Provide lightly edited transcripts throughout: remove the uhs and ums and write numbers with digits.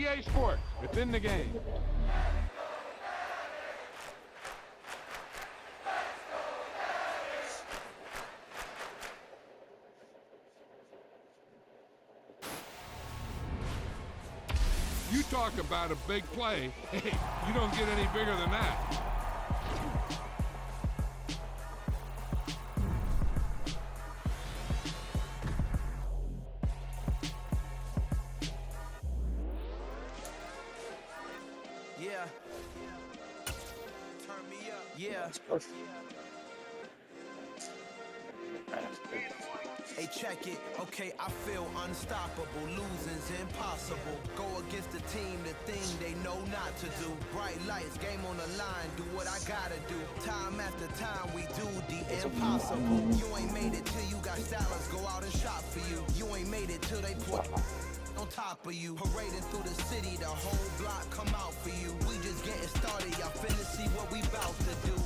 EA Sports. It's in the game. You talk about a big play. Hey, you don't get any bigger than that. Yeah. Turn me up. Yeah. Hey, check it. Okay, I feel unstoppable. Losing's impossible. Go against the team, the thing they know not to do. Bright lights, game on the line. Do what I gotta do. Time after time, we do the impossible. You ain't made it till you got salads. Go out and shop for you. You ain't made it till they put on top of you. Parading through the city, the whole block come out for you. We just getting started. Y'all finna see what we bout to do.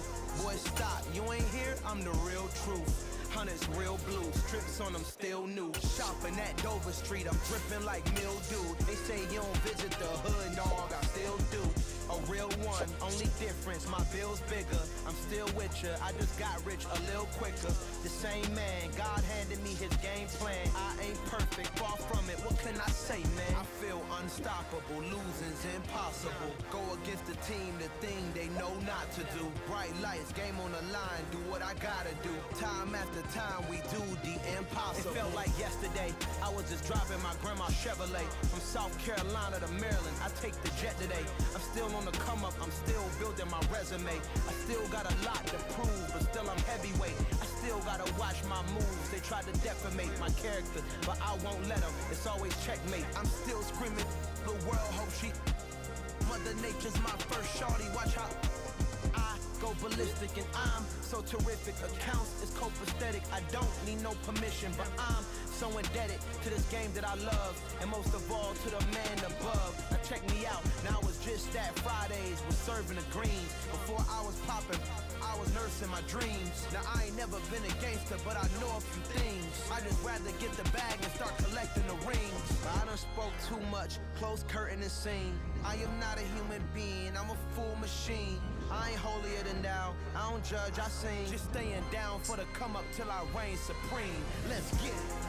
Boy, stop. You ain't here? I'm the real truth. Hunters real blue, strips on them still new. Shopping at Dover Street, I'm dripping like mildew. They say you don't visit the hood, dog, I still do. A real one, only difference, my bill's bigger. I'm still with ya, I just got rich a little quicker. The same man, God handed me his game plan. I ain't perfect, far from it, what can I say, man? I feel unstoppable, losing's impossible. Go against the team, the thing they know not to do. Bright lights, game on the line, do what I gotta do. Time after time, we do the impossible. It felt like yesterday, I was just driving my grandma's Chevrolet. From South Carolina to Maryland, I take the jet today. I'm still on the come up, I'm still building my resume. I still got a lot to prove, but still I'm heavyweight. I still gotta watch my moves. They tried to defamate my character, but I won't let them. It's always checkmate. I'm still screaming, the world hope she. Mother Nature's my first shorty, watch how I go ballistic, and I'm so terrific. Accounts is copacetic. I don't need no permission, but I'm so indebted to this game that I love, and most of all to the man above. Now check me out, now it's just that Fridays was serving the greens. Before I was popping, I was nursing my dreams. Now I ain't never been a gangster, but I know a few things. I just rather get the bag and start collecting the rings. I done spoke too much, close curtain and scene. I am not a human being, I'm a full machine. I ain't holier than thou, I don't judge, I sing. Just staying down for the come up till I reign supreme. Let's get it.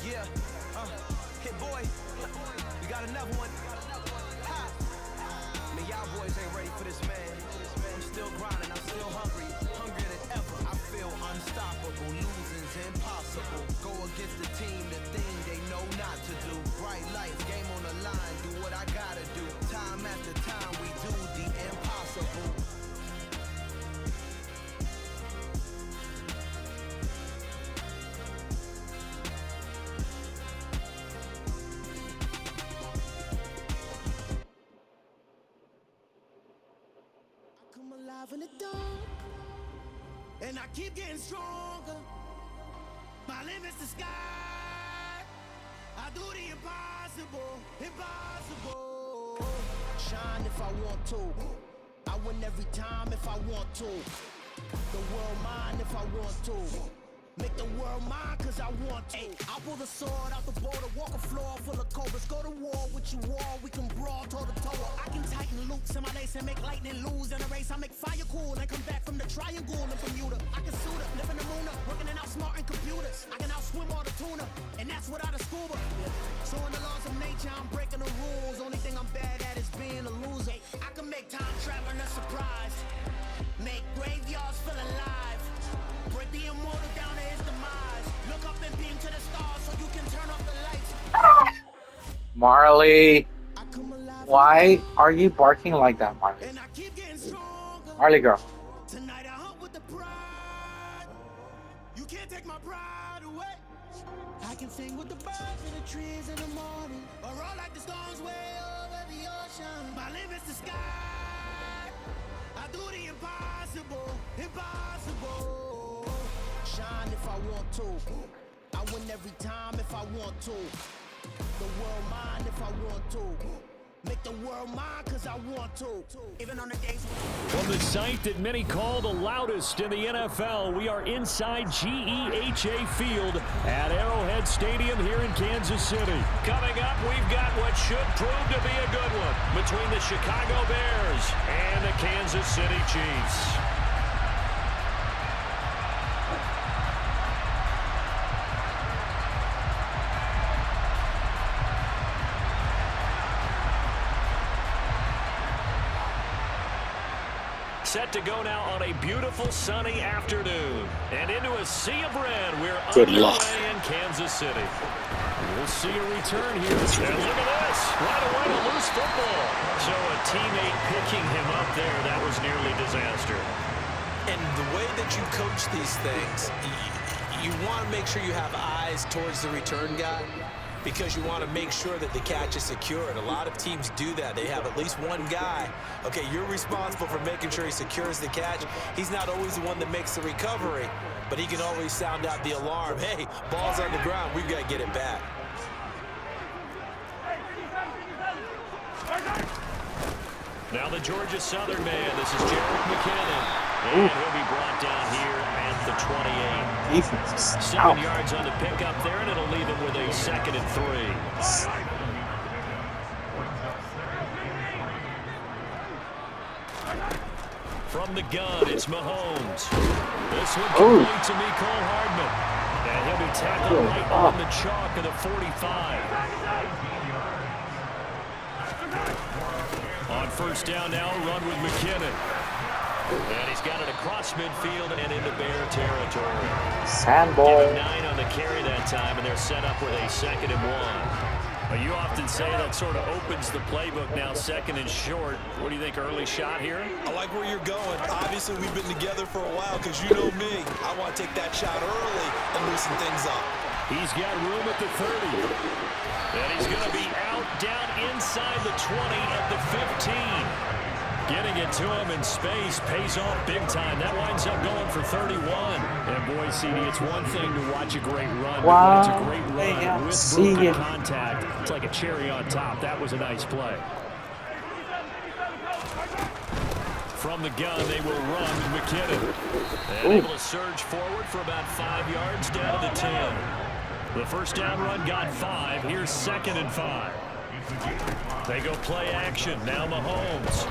Yeah, hit boy, we got another one. Ha! Man, y'all boys ain't ready for this, man. I'm still grinding, I'm still hungry, hungrier than ever. I feel unstoppable, losing's impossible. Go against the team, the thing they know not to do. Bright lights, game on the line, do what I gotta do. Time after time, we do the impossible. In the dark, and I keep getting stronger. My limit's the sky. I do the impossible, impossible. Shine if I want to. I win every time if I want to. The world mine if I want to. Make the world mine cause I want to. I pull the sword out the border, walk a floor full of cobras. Go to war with you all, we can brawl toe to toe. I can tighten loops in my lace and make lightning lose in a race. I make fire cool and come back from the triangle in Bermuda. I can suit up, live in the moon up, working and outsmarting computers. I can outswim all the tuna, and that's without a scuba. So in the laws of nature, I'm breaking the rules. Only thing I'm bad at is being a loser. I can make time traveling a surprise, make graveyards feel alive. Break the immortal down to his demise. Look up and beam to the stars so you can turn off the lights. Marley, why are you barking like that, Marley? And I keep getting stronger. Marley girl. Tonight I hunt with the pride. You can't take my pride away. I can sing with the birds and the trees in the morning, or roll like the storms way over the ocean. My limit's the sky. I do the impossible, impossible. Shine if I want to. I win every time if I want to. The world mine if I want to. Make the world mine cause I want to. Even on the days From the site that many call the loudest in the NFL, we are inside GEHA Field at Arrowhead Stadium here in Kansas City. Coming up, we've got what should prove to be a good one between the Chicago Bears and the Kansas City Chiefs. Set to go now on a beautiful sunny afternoon. And into a sea of red, we're underway in Kansas City. We'll see a return here. And look at this. Right away, a loose football. So a teammate picking him up there, that was nearly disaster. And the way that you coach these things, you want to make sure you have eyes towards the return guy, because you want to make sure that the catch is secure. And a lot of teams do that. They have at least one guy. Okay, you're responsible for making sure he secures the catch. He's not always the one that makes the recovery, but he can always sound out the alarm. Hey, ball's on the ground. We've got to get it back. Now the Georgia Southern man. This is Jarek McKinnon. And he'll be brought down here at the 28. Defense. 7 yards on the pickup there, and it'll leave him with a 2nd and 3. From the gun, it's Mahomes. This one complete to Mecole Hardman. And he'll be tackled right on the chalk of the 45. On first down now, run with McKinnon. And he's got it across midfield and into Bear territory. Sandball. Give him 9 on the carry that time, and they're set up with a 2nd and 1. You often say that sort of opens the playbook now, 2nd and short. What do you think, early shot here? I like where you're going. Obviously, we've been together for a while, because you know me. I want to take that shot early and loosen things up. He's got room at the 30. And he's going to be out down inside the 20 at the 15. Getting it to him in space pays off big time. That winds up going for 31. And boy, CD, it's one thing to watch a great run. Wow. But when it's a great run with broken contact, it's like a cherry on top. That was a nice play. From the gun, they will run with McKinnon. And able to surge forward for about 5 yards down to the 10. The first down run got 5. Here's 2nd and 5. They go play action. Now Mahomes.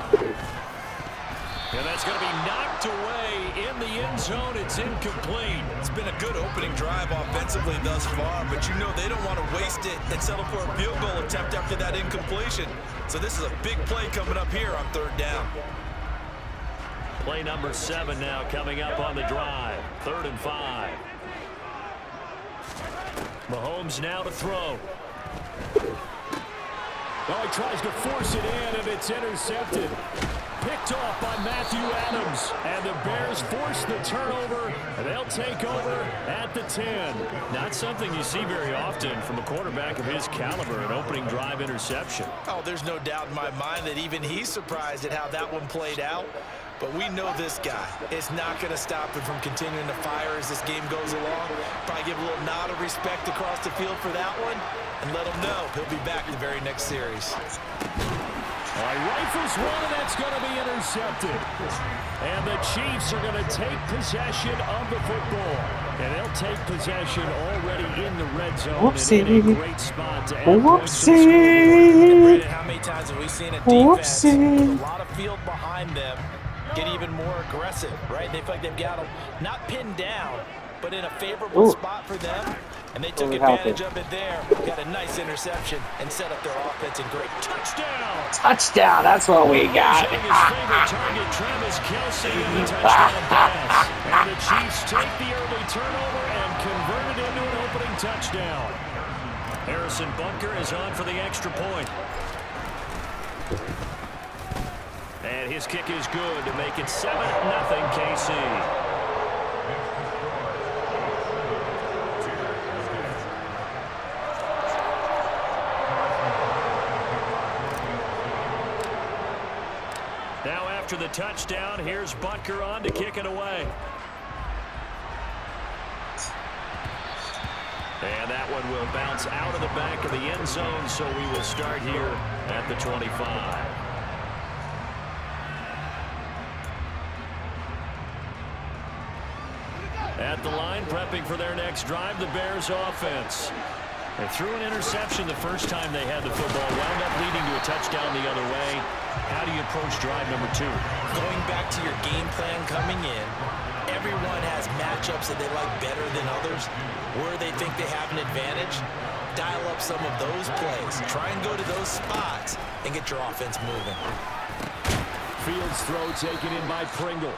And that's going to be knocked away in the end zone. It's incomplete. It's been a good opening drive offensively thus far, but you know they don't want to waste it and settle for a field goal attempt after that incompletion. So this is a big play coming up here on 3rd down. Play number 7 now coming up on the drive. 3rd and 5. Mahomes now to throw. Oh, he tries to force it in, and it's intercepted. Picked off by Matthew Adams. And the Bears force the turnover, and they'll take over at the 10. Not something you see very often from a quarterback of his caliber, an opening drive interception. Oh, there's no doubt in my mind that even he's surprised at how that one played out. But we know this guy is not going to stop him from continuing to fire as this game goes along. Probably give a little nod of respect across the field for that one and let him know he'll be back the very next series. All right, rifles one, and that's going to be intercepted. And the Chiefs are going to take possession of the football. And they'll take possession already in the red zone. Whoopsie. And in a great spot to add points to the Whoopsie. How many times have we seen a defense with a lot of field behind them get even more aggressive, right? They feel like they've got them not pinned down, but in a favorable spot for them. And they took advantage of it there. Got a nice interception and set up their offense in great touchdown. Touchdown, that's what we got. His favorite target, Travis Kelce, in the touchdown pass. And the Chiefs take the early turnover and convert it into an opening touchdown. Harrison Bunker is on for the extra point. And his kick is good to make it 7-0 KC. Now after the touchdown, here's Bunker on to kick it away. And that one will bounce out of the back of the end zone, so we will start here at the 25. At the line, prepping for their next drive, the Bears offense. They threw an interception the first time they had the football, wound up leading to a touchdown the other way. How do you approach drive number 2? Going back to your game plan coming in, everyone has matchups that they like better than others. Where they think they have an advantage, dial up some of those plays. Try and go to those spots and get your offense moving. Fields throw taken in by Pringle.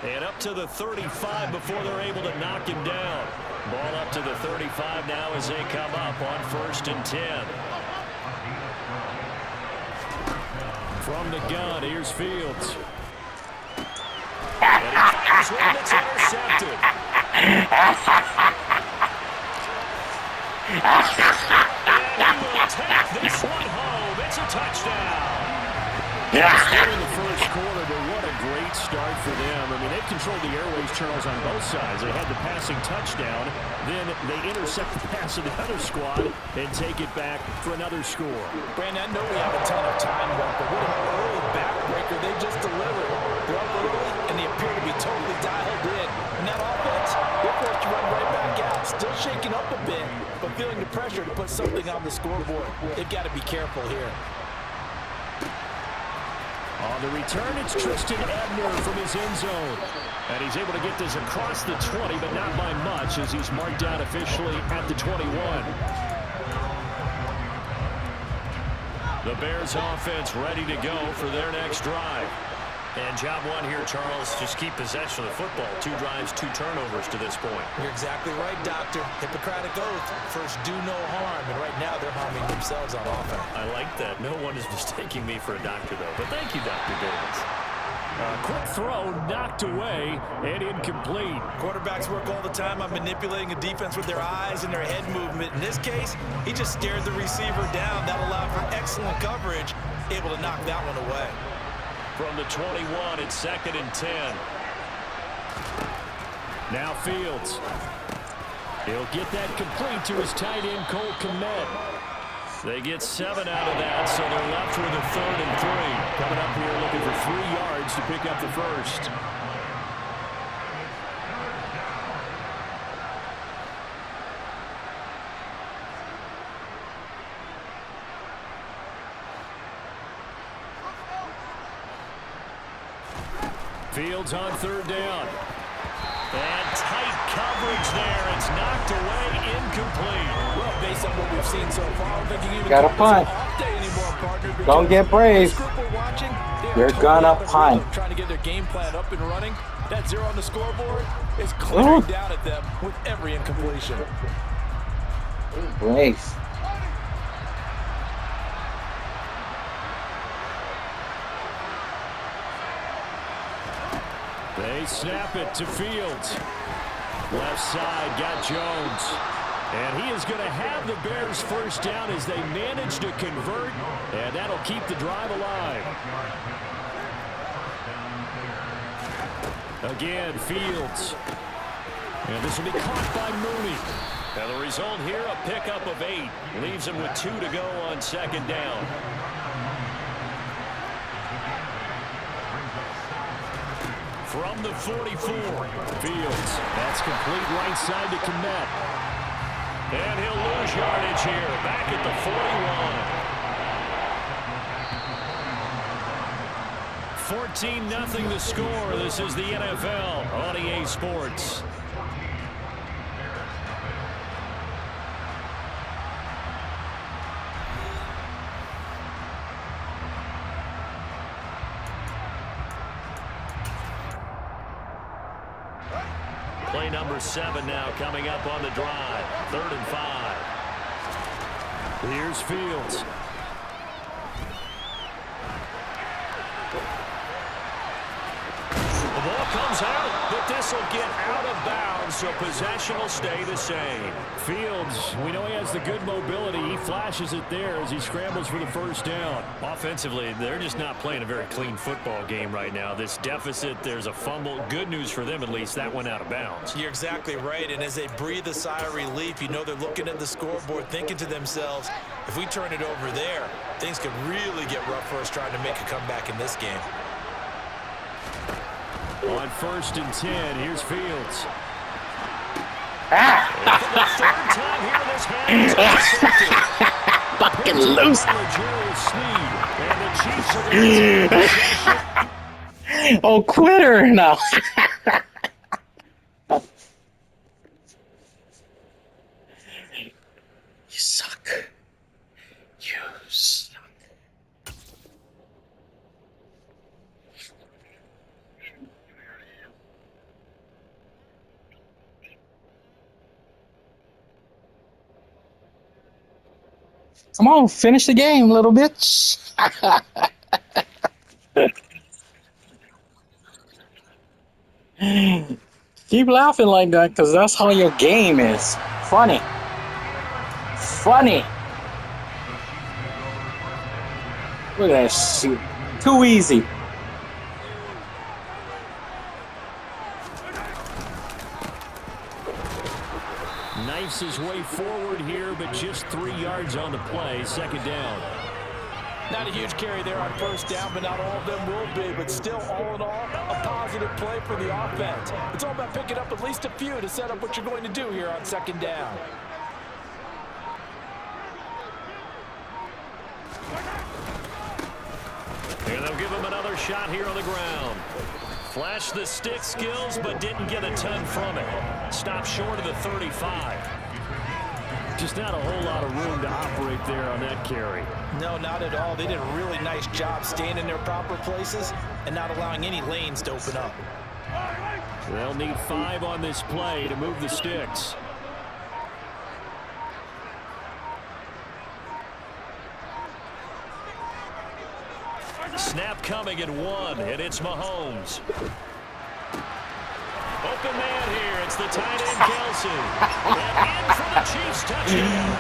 And up to the 35 before they're able to knock him down. Ball up to the 35 now as they come up on 1st and 10. From the gun, here's Fields. And he fires one that's intercepted. And he will take this one home. It's a touchdown. Still in the first quarter, but what a great start for them. I mean, they've controlled the airways, Charles, on both sides. They had the passing touchdown, then they intercept the pass of the other squad and take it back for another score. Brandon, I know we have a ton of time left, but what an early backbreaker they just delivered. They're up early, and they appear to be totally dialed in. And that offense, they're forced to run right back out. Still shaking up a bit, but feeling the pressure to put something on the scoreboard. They've got to be careful here. On the return, it's Tristan Ebner from his end zone. And he's able to get this across the 20, but not by much as he's marked down officially at the 21. The Bears offense ready to go for their next drive. And job one here, Charles, just keep possession of the football. 2 drives, 2 turnovers to this point. You're exactly right, Doctor. Hippocratic oath. First, do no harm. And right now, they're harming themselves on offense. I like that. No one is mistaking me for a doctor, though. But thank you, Dr. Davis. Quick throw, knocked away, and incomplete. Quarterbacks work all the time on manipulating a defense with their eyes and their head movement. In this case, he just stared the receiver down. That allowed for excellent coverage, able to knock that one away. From the 21, it's 2nd and 10. Now Fields. He'll get that complete to his tight end, Cole Kmet. They get 7 out of that, so they're left with a 3rd and 3. Coming up here looking for 3 yards to pick up the first. Fields on 3rd down. And tight coverage there. It's knocked away, incomplete. Well, based on what we've seen so far, I don't think you even Got a punt. Don't get brave. You're gonna punt. Trying to get their game plan up and running. That 0 on the scoreboard is glaring down at them with every incompletion. Brace. They snap it to Fields. Left side, got Jones. And he is going to have the Bears first down as they manage to convert. And that'll keep the drive alive. Again, Fields. And this will be caught by Mooney. And the result here, a pickup of 8. Leaves him with 2 to go on 2nd down. From the 44, Fields. That's complete right side to Kmet. And he'll lose yardage here. Back at the 41. 14-0 the score. This is the NFL on EA Sports. Play number 7 now coming up on the drive. 3rd and 5. Here's Fields. ball comes out, but this will get out of bounds, so possession will stay the same. Fields, we know he has the good mobility. He flashes it there as he scrambles for the first down. Offensively, they're just not playing a very clean football game right now. This deficit, there's a fumble. Good news for them, at least. That went out of bounds. You're exactly right, and as they breathe a sigh of relief, you know they're looking at the scoreboard, thinking to themselves, if we turn it over there, things could really get rough for us trying to make a comeback in this game. On 1st and 10, here's Fields. Fucking loose. Oh, quitter now. You suck. You suck. Come on, finish the game, little bitch. Keep laughing like that, because that's how your game is. Funny. Funny. Look at that shit. Too easy. Knifes his way forward here, but just 3 yards on the play. 2nd down. Not a huge carry there on 1st down, but not all of them will be. But still, all in all, a positive play for the offense. It's all about picking up at least a few to set up what you're going to do here on 2nd down. And they'll give him another shot here on the ground. Flashed the stick skills, but didn't get a ton from it. Stopped short of the 35. Just not a whole lot of room to operate there on that carry. No, not at all. They did a really nice job staying in their proper places and not allowing any lanes to open up. They'll need 5 on this play to move the sticks. Snap coming at 1, and it's Mahomes. Open man here. It's the tight end, Kelsey. And in for the Chiefs touchdown.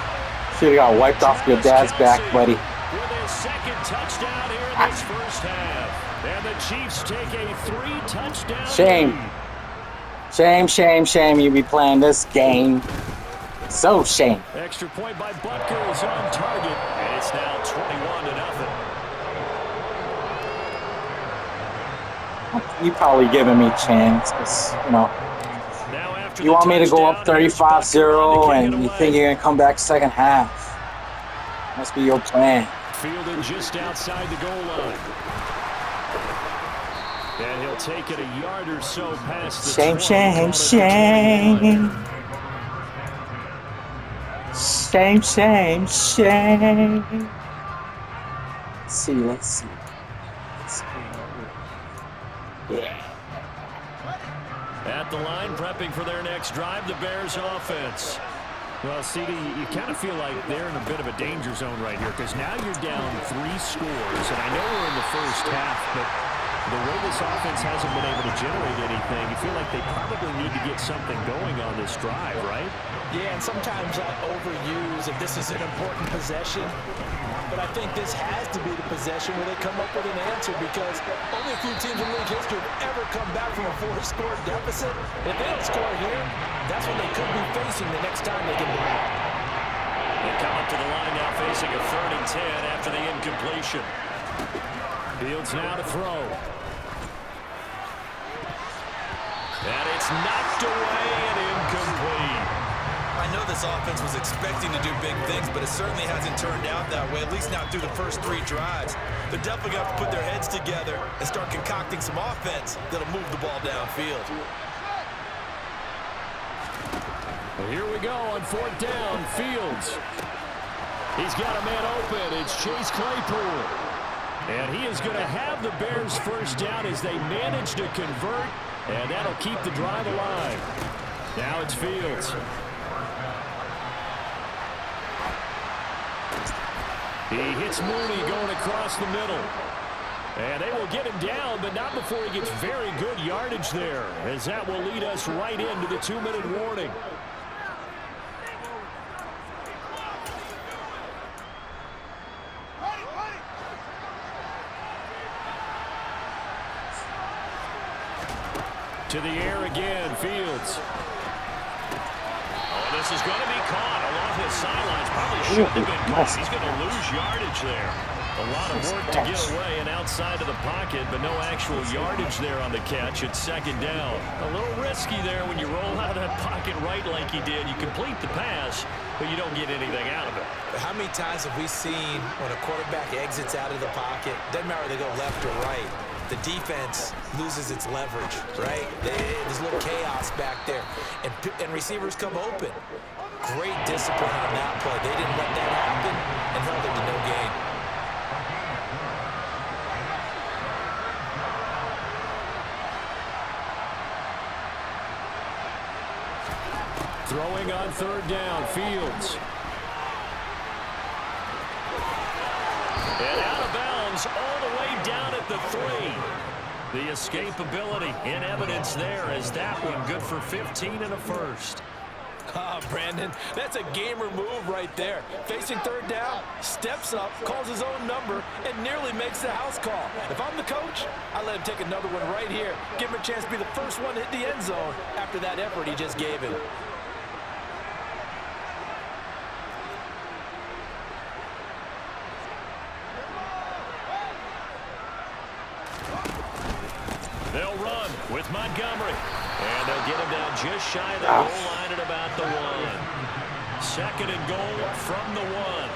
Should've got wiped off your dad's back, buddy. With his 2nd touchdown here in this first half. And the Chiefs take a 3-touchdown Shame. lead. Shame, shame, shame you be playing this game. So shame. Extra point by Butker is on target. And it's now 21-0. You probably giving me a chance, because, you know, Now after you the want me to go up touchdown, here's Butker 35-0 to and kick it you away. think you're going to come back 2nd half. Must be your plan. Fielded just outside the goal line. And he'll take it a yard or so past the Shame, 20, shame, call it the shame. 21. Shame, shame, shame. Let's see, let's see. Let's see. Yeah. At the line, prepping for their next drive, the Bears offense. Well, CD, you kind of feel like they're in a bit of a danger zone right here, because now you're down 3 scores, and I know we're in the first half, but the way this offense hasn't been able to generate anything, you feel like they probably need to get something going on this drive, right? Yeah, and sometimes I overuse if this is an important possession. But I think this has to be the possession where they come up with an answer, because only a few teams in league history have ever come back from a 4-score deficit. If they don't score here, that's what they could be facing the next time they get the ball. They come up to the line now facing a 3rd and 10 after the incompletion. Fields now to throw. And it's knocked away and incomplete. I know this offense was expecting to do big things, but it certainly hasn't turned out that way, at least not through the first 3 drives. They're definitely going to have to put their heads together and start concocting some offense that'll move the ball downfield. Well, here we go on 4th down. Fields. He's got a man open. It's Chase Claypool. And he is going to have the Bears first down as they manage to convert, and that'll keep the drive alive. Now it's Fields. He hits Mooney going across the middle. And they will get him down, but not before he gets very good yardage there, as that will lead us right into the 2-minute warning. To the air again, Fields. Oh, this is going to be caught along his sidelines. Probably shouldn't have been caught. He's going to lose yardage there. A lot of work to get away and outside of the pocket, but no actual yardage there on the catch. It's second down. A little risky there when you roll out of that pocket right like he did. You complete the pass, but you don't get anything out of it. But how many times have we seen when a quarterback exits out of the pocket, doesn't matter whether they go left or right, the defense loses its leverage, right? There's a little chaos back there, and receivers come open. Great discipline on that play. They didn't let that happen and held it to no gain. Throwing on third down, Fields. And out of bounds all the way down at the 3. The escapability in evidence there as that one good for 15 and a first. Brandon, that's a gamer move right there. Facing third down, steps up, calls his own number, and nearly makes the house call. If I'm the coach, I let him take another one right here. Give him a chance to be the first one to hit the end zone after that effort he just gave him. They'll run with Montgomery. And they'll get him down just shy of the goal line at about the 1. Second and goal from the 1.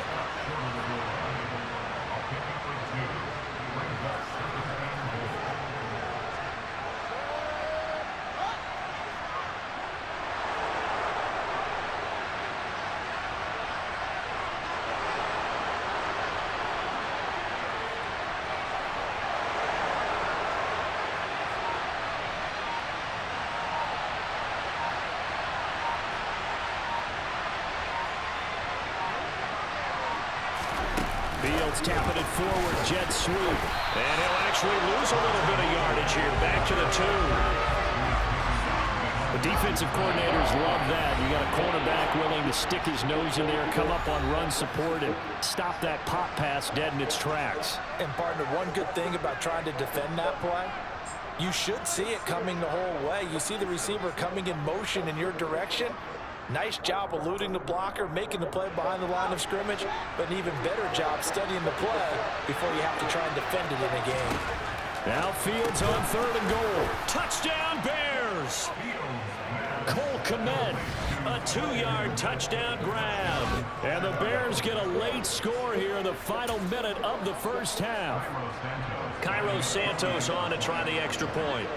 Fields tapping it forward, jet sweep. And he'll actually lose a little bit of yardage here. Back to the 2. The defensive coordinators love that. You got a quarterback willing to stick his nose in there, come up on run support, and stop that pop pass dead in its tracks. And, partner, one good thing about trying to defend that play, you should see it coming the whole way. You see the receiver coming in motion in your direction. Nice job eluding the blocker, making the play behind the line of scrimmage, but an even better job studying the play before you have to try and defend it in a game. Now Fields on third and goal. Touchdown Bears! Cole Kmet, a 2-yard touchdown grab. And the Bears get a late score here in the final minute of the first half. Cairo Santos on to try the extra point.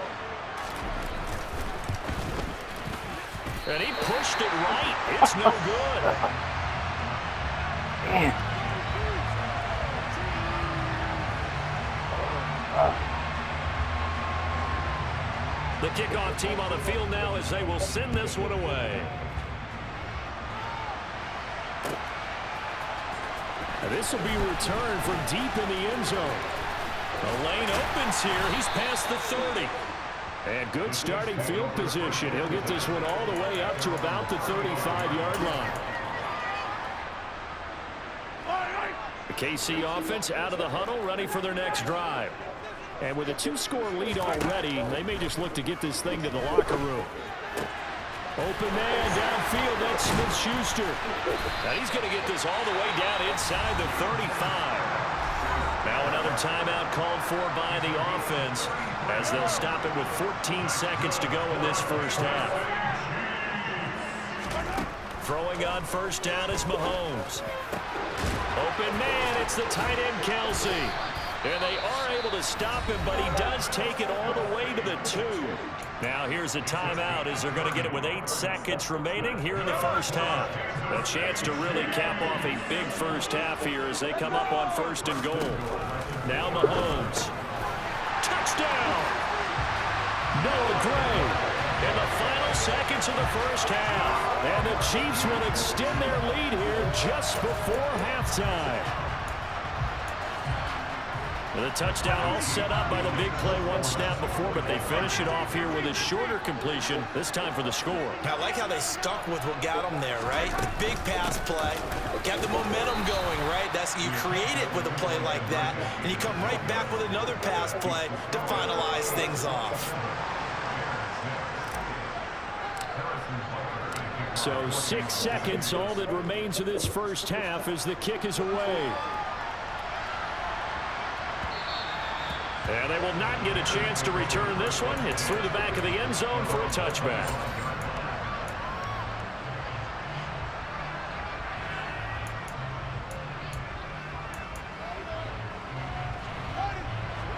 And he pushed it right. It's no good. The kickoff team on the field now as they will send this one away. And this will be returned from deep in the end zone. The lane opens here. He's past the 30. And good starting field position. He'll get this one all the way up to about the 35-yard line. The KC offense out of the huddle, ready for their next drive. And with a 2-score lead already, they may just look to get this thing to the locker room. Open man downfield, that's Smith-Schuster. Now he's going to get this all the way down inside the 35. Now another timeout called for by the offense as they'll stop it with 14 seconds to go in this first half. Throwing on first down is Mahomes. Open man, it's the tight end Kelsey. And they are able to stop him, but he does take it all the way to the 2. Now here's a timeout as they're going to get it with 8 seconds remaining here in the first half. A chance to really cap off a big first half here as they come up on first and goal. Now Mahomes. Touchdown! Noah Gray in the final seconds of the first half. And the Chiefs will extend their lead here just before halftime. The touchdown all set up by the big play one snap before, but they finish it off here with a shorter completion, this time for the score. I like how they stuck with what got them there, right? The big pass play, got the momentum going, right? You create it with a play like that, and you come right back with another pass play to finalize things off. So 6 seconds, all that remains of this first half as the kick is away. And they will not get a chance to return this one. It's through the back of the end zone for a touchback.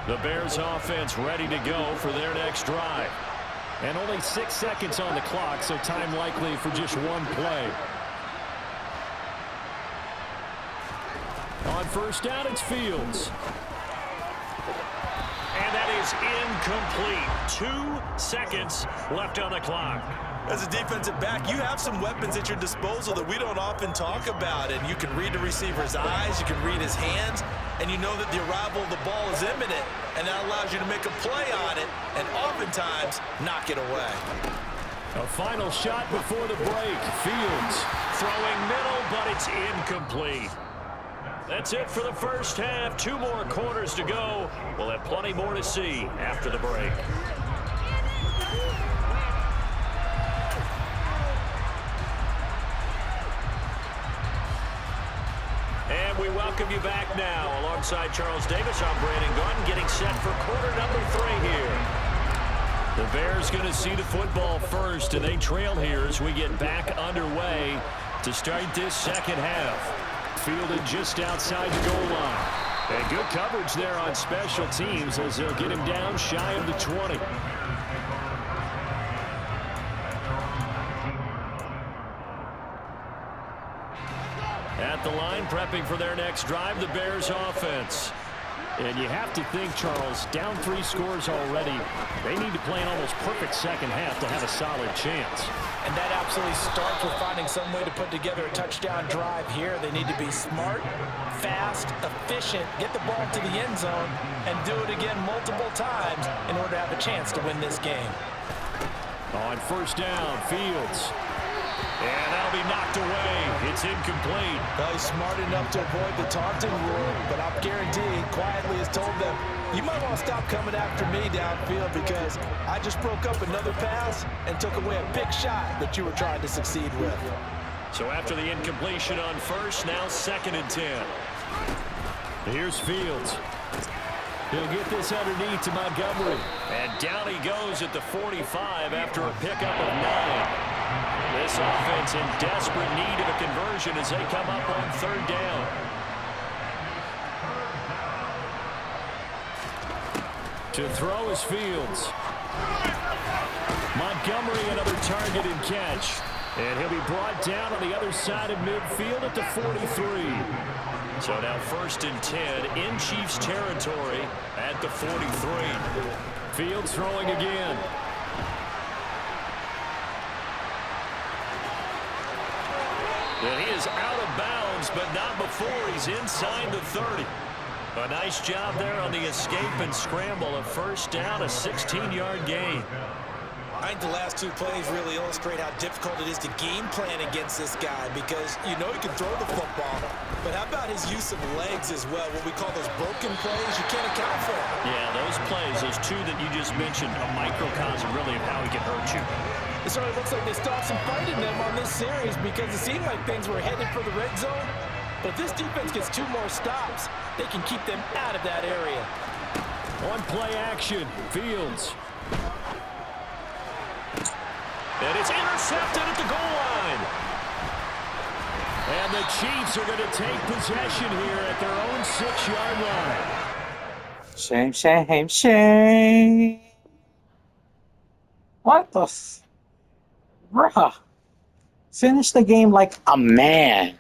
The Bears offense ready to go for their next drive. And only 6 seconds on the clock, so time likely for just one play. On first down, it's Fields. And that is incomplete. 2 seconds left on the clock. As a defensive back, you have some weapons at your disposal that we don't often talk about. And you can read the receiver's eyes, you can read his hands, and you know that the arrival of the ball is imminent. And that allows you to make a play on it and oftentimes knock it away. A final shot before the break. Fields throwing middle, but it's incomplete. That's it for the first half. 2 more quarters to go. We'll have plenty more to see after the break. And we welcome you back now. Alongside Charles Davis, I'm Brandon Gunn, getting set for quarter number 3 here. The Bears going to see the football first, and they trail here as we get back underway to start this second half. Fielded just outside the goal line. And good coverage there on special teams as they'll get him down shy of the 20. At the line, prepping for their next drive, the Bears offense. And you have to think, Charles, down 3 scores already. They need to play an almost perfect second half to have a solid chance. And that absolutely starts with finding some way to put together a touchdown drive here. They need to be smart, fast, efficient, get the ball to the end zone, and do it again multiple times in order to have a chance to win this game. On first down, Fields. And that'll be knocked away. It's incomplete. Well, he's smart enough to avoid the taunting rule, but I'm guaranteed quietly has told them, you might want to stop coming after me downfield because I just broke up another pass and took away a big shot that you were trying to succeed with. So after the incompletion on first, now 2nd and 10. Here's Fields. He'll get this underneath to Montgomery. And down he goes at the 45 after a pickup of 9. This offense in desperate need of a conversion as they come up on 3rd down. To throw is Fields. Montgomery, another target and catch. And he'll be brought down on the other side of midfield at the 43. So now 1st and 10 in Chiefs territory at the 43. Fields throwing again. And he is out of bounds, but not before he's inside the 30. A nice job there on the escape and scramble. A first down, a 16-yard gain. I think the last 2 plays really illustrate how difficult it is to game plan against this guy because you know he can throw the football, but how about his use of legs as well, what we call those broken plays? You can't account for them. Yeah, those plays, those 2 that you just mentioned, a microcosm really of how he can hurt you. It certainly looks like they stopped some fight in them on this series because it seemed like things were headed for the red zone. But if this defense gets 2 more stops, they can keep them out of that area. On play action, Fields. And it's intercepted at the goal line. And the Chiefs are going to take possession here at their own 6-yard line. Shame, shame, shame. What the Bruh. Finish the game like a man.